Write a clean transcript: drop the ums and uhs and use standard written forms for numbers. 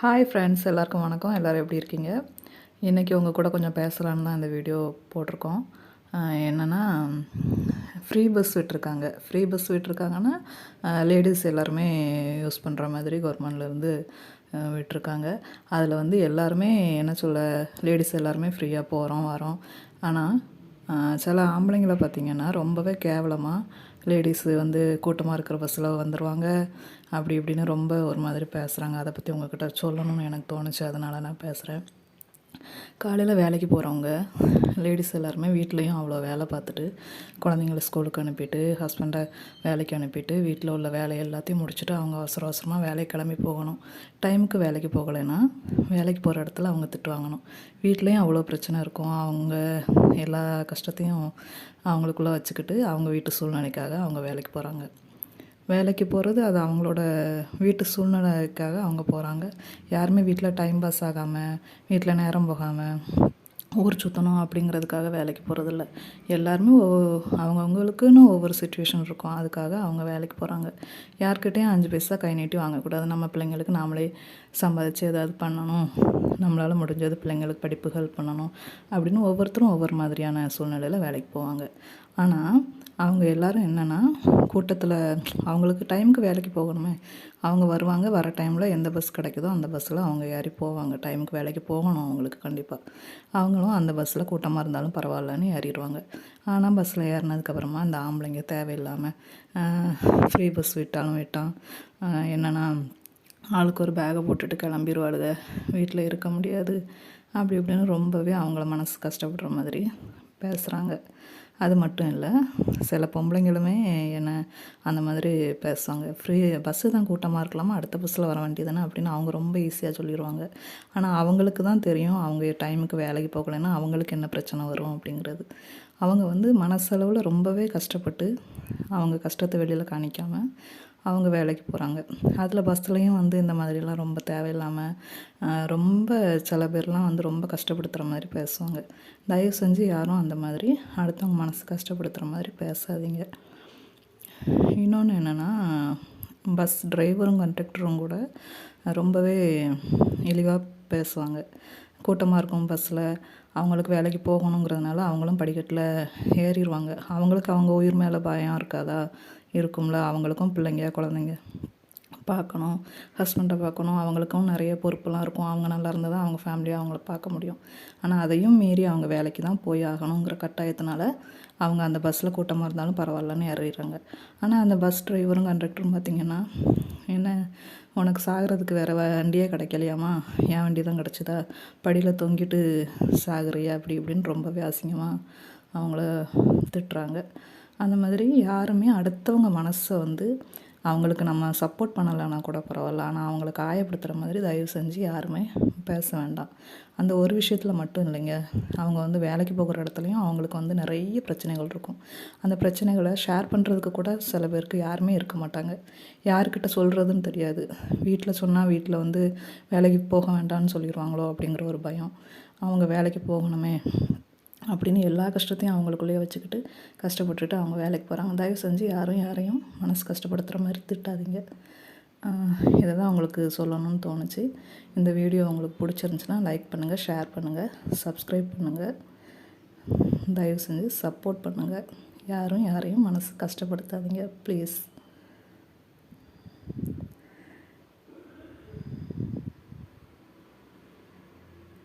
Hi friends, எல்லாருக்கும் வணக்கம். எல்லோரும் எப்படி இருக்கீங்க? இன்றைக்கி உங்கள் கூட கொஞ்சம் பேசலான்னு தான் இந்த வீடியோ போட்டிருக்கோம். என்னென்னா, ஃப்ரீ பஸ் விட்டுருக்காங்கன்னா லேடிஸ் எல்லாருமே யூஸ் பண்ணுற மாதிரி கவர்மெண்ட்லேருந்து விட்டுருக்காங்க. அதில் வந்து எல்லாருமே என்ன சொல்ல, லேடிஸ் எல்லாருமே ஃப்ரீயாக போகிறோம் வரோம். ஆனால் சில ஆம்பளைங்களை பார்த்திங்கன்னா ரொம்பவே கேவலமாக லேடிஸு வந்து கூட்டமாக இருக்கிற பஸ்ஸில் வந்துடுவாங்க, அப்படி இப்படின்னு ரொம்ப ஒரு மாதிரி பேசுகிறாங்க. அதை பற்றி உங்கள்கிட்ட சொல்லணும்னு எனக்கு தோணுச்சு, அதனால் நான் பேசுகிறேன். காலையில் வேலைக்கு போகிறவங்க லேடிஸ் எல்லாருமே வீட்லேயும் அவ்வளோ வேலை பார்த்துட்டு, குழந்தைங்கள ஸ்கூலுக்கு அனுப்பிட்டு, ஹஸ்பண்டை வேலைக்கு அனுப்பிட்டு, வீட்டில் உள்ள வேலை எல்லாத்தையும் முடிச்சுட்டு அவங்க அவசர அவசரமாக வேலைக்கு கிளம்பி போகணும். டைமுக்கு வேலைக்கு போகலைன்னா வேலைக்கு போகிற இடத்துல அவங்க திட்டு வாங்கணும். வீட்லேயும் அவ்வளோ பிரச்சனை இருக்கும். அவங்க எல்லா கஷ்டத்தையும் அவங்களுக்குள்ளே வச்சுக்கிட்டு அவங்க வீட்டு சூழ்நிலைக்காக அவங்க வேலைக்கு போகிறாங்க. வேலைக்கு போகிறது அது அவங்களோட வீட்டு சூழ்நிலைக்காக அவங்க போகிறாங்க. யாருமே வீட்டில் டைம் பாஸ் ஆகாமல், வீட்டில் நேரம் போகாமல், ஊர் சுற்றணும் அப்படிங்கிறதுக்காக வேலைக்கு போகிறதில்ல. எல்லாருமே அவங்கவுங்களுக்குன்னு ஒவ்வொரு சுச்சுவேஷன் இருக்கும். அதுக்காக அவங்க வேலைக்கு போகிறாங்க. யார்கிட்டையும் 5 பைசா கை நீட்டி வாங்கக்கூடாது. நம்ம பிள்ளைங்களுக்கு நாமளே சம்பாதிச்சு ஏதாவது பண்ணணும், நம்மளால் முடிஞ்சது பிள்ளைங்களுக்கு படிப்பு ஹெல்ப் பண்ணணும் அப்படின்னு ஒவ்வொருத்தரும் ஒவ்வொரு மாதிரியான சூழ்நிலையில் வேலைக்கு போவாங்க. ஆனால் அவங்க எல்லோரும் என்னென்னா, கூட்டத்தில் அவங்களுக்கு டைமுக்கு வேலைக்கு போகணுமே, அவங்க வருவாங்க, வர டைமில் எந்த பஸ் கிடைக்குதோ அந்த பஸ்ஸில் அவங்க ஏறி போவாங்க. டைமுக்கு வேலைக்கு போகணும் அவங்களுக்கு கண்டிப்பாக. அவங்களும் அந்த பஸ்ஸில் கூட்டமாக இருந்தாலும் பரவாயில்லன்னு ஏறிடுவாங்க. ஆனால் பஸ்ஸில் ஏறினதுக்கப்புறமா அந்த ஆம்பளைங்க தேவையில்லாமல் ஃப்ரீ பஸ் விட்டான் என்னென்னா, ஆளுக்கு ஒரு பேகை போட்டுட்டு கிளம்பிடுவாளுங்க, வீட்டில் இருக்க முடியாது அப்படி இப்படின்னு ரொம்பவே அவங்கள மனசு கஷ்டப்படுற மாதிரி பேசுகிறாங்க. அது மட்டும் இல்லை, சில பொம்பளைங்களுமே என்ன அந்த மாதிரி பேசுவாங்க. ஃப்ரீ பஸ்ஸு தான் கூட்டமாக இருக்கலாமா, அடுத்த பஸ்ஸில் வர வேண்டியதானே அப்படின்னு அவங்க ரொம்ப ஈஸியாக சொல்லிடுவாங்க. ஆனால் அவங்களுக்கு தான் தெரியும் அவங்க டைமுக்கு வேலைக்கு போகலைன்னா அவங்களுக்கு என்ன பிரச்சனை வரும் அப்படிங்கிறது. அவங்க வந்து மனசளவில் ரொம்பவே கஷ்டப்பட்டு அவங்க கஷ்டத்தை வெளியில் காணிக்காமல் அவங்க வேலைக்கு போகிறாங்க. அதில் பஸ்ஸுலேயும் வந்து இந்த மாதிரிலாம் ரொம்ப தேவையில்லாமல் ரொம்ப சில பேர்லாம் வந்து ரொம்ப கஷ்டப்படுத்துகிற மாதிரி பேசுவாங்க. தயவு செஞ்சு யாரும் அந்த மாதிரி அடுத்தவங்க மனசு கஷ்டப்படுத்துகிற மாதிரி பேசாதீங்க. இன்னொன்று என்னென்னா, பஸ் டிரைவரும் கண்டக்டரும் கூட ரொம்பவே இழிவாக பேசுவாங்க. கூட்டமாக இருக்கும் பஸ்ஸில், அவங்களுக்கு வேலைக்கு போகணுங்கிறதுனால அவங்களும் படிக்கட்டில் ஏறிடுவாங்க. அவங்களுக்கு அவங்க உயிர் மேலே பயம் இருக்காதா? இருக்கும்ல. அவங்களுக்கும் பிள்ளைங்க குழந்தைங்க பார்க்கணும், ஹஸ்பண்டை பார்க்கணும், அவங்களுக்கும் நிறைய பொறுப்புலாம் இருக்கும். அவங்க நல்லா இருந்தால் தான் அவங்க ஃபேமிலியாக அவங்கள பார்க்க முடியும். ஆனால் அதையும் மீறி அவங்க வேலைக்கு தான் போய் ஆகணுங்கிற கட்டாயத்தினால அவங்க அந்த பஸ்ஸில் கூட்டமாக இருந்தாலும் பரவாயில்லன்னு ஏறிடுறாங்க. ஆனால் அந்த பஸ் டிரைவரும் கண்டக்டரும் பார்த்திங்கன்னா, என்ன உனக்கு சாகிறதுக்கு வேறு வண்டியே கிடைக்கலையாமா, என் வண்டி தான் கிடச்சிதா, படியில் தொங்கிட்டு சாகுறியா அப்படி இப்படின்னு ரொம்பவே அசிங்கமாக அவங்கள திட்டுறாங்க. அந்த மாதிரி யாருமே அடுத்தவங்க மனசை வந்து அவங்களுக்கு நம்ம சப்போர்ட் பண்ணலைன்னா கூட பரவாயில்ல, ஆனால் அவங்கள காயப்படுத்துகிற மாதிரி தயவு செஞ்சு யாருமே பேச வேண்டாம். அந்த ஒரு விஷயத்தில் மட்டும் இல்லைங்க, அவங்க வந்து வேலைக்கு போகிற இடத்துலையும் அவங்களுக்கு வந்து நிறைய பிரச்சனைகள் இருக்கும். அந்த பிரச்சனைகளை ஷேர் பண்ணுறதுக்கு கூட சில பேருக்கு யாருமே இருக்க மாட்டாங்க. யார்கிட்ட சொல்கிறதுன்னு தெரியாது. வீட்டில் சொன்னால் வீட்டில் வந்து வேலைக்கு போக வேண்டாம்னு சொல்லிடுவாங்களோ அப்படிங்கிற ஒரு பயம். அவங்க வேலைக்கு போகணுமே அப்படின்னு எல்லா கஷ்டத்தையும் அவங்களுக்குள்ளேயே வச்சுக்கிட்டு கஷ்டப்பட்டுட்டு அவங்க வேலைக்கு போகிறாங்க. தயவு செஞ்சு யாரையும் மனசு கஷ்டப்படுத்துகிற மாதிரி திட்டாதீங்க. இதை தான் உங்களுக்கு சொல்லணும்னு தோணுச்சு. இந்த வீடியோ உங்களுக்கு பிடிச்சிருந்துச்சுன்னா லைக் பண்ணுங்கள், ஷேர் பண்ணுங்கள், சப்ஸ்கிரைப் பண்ணுங்கள். தயவு செஞ்சு சப்போர்ட் பண்ணுங்கள். யாரையும் மனசு கஷ்டப்படுத்தாதீங்க ப்ளீஸ்.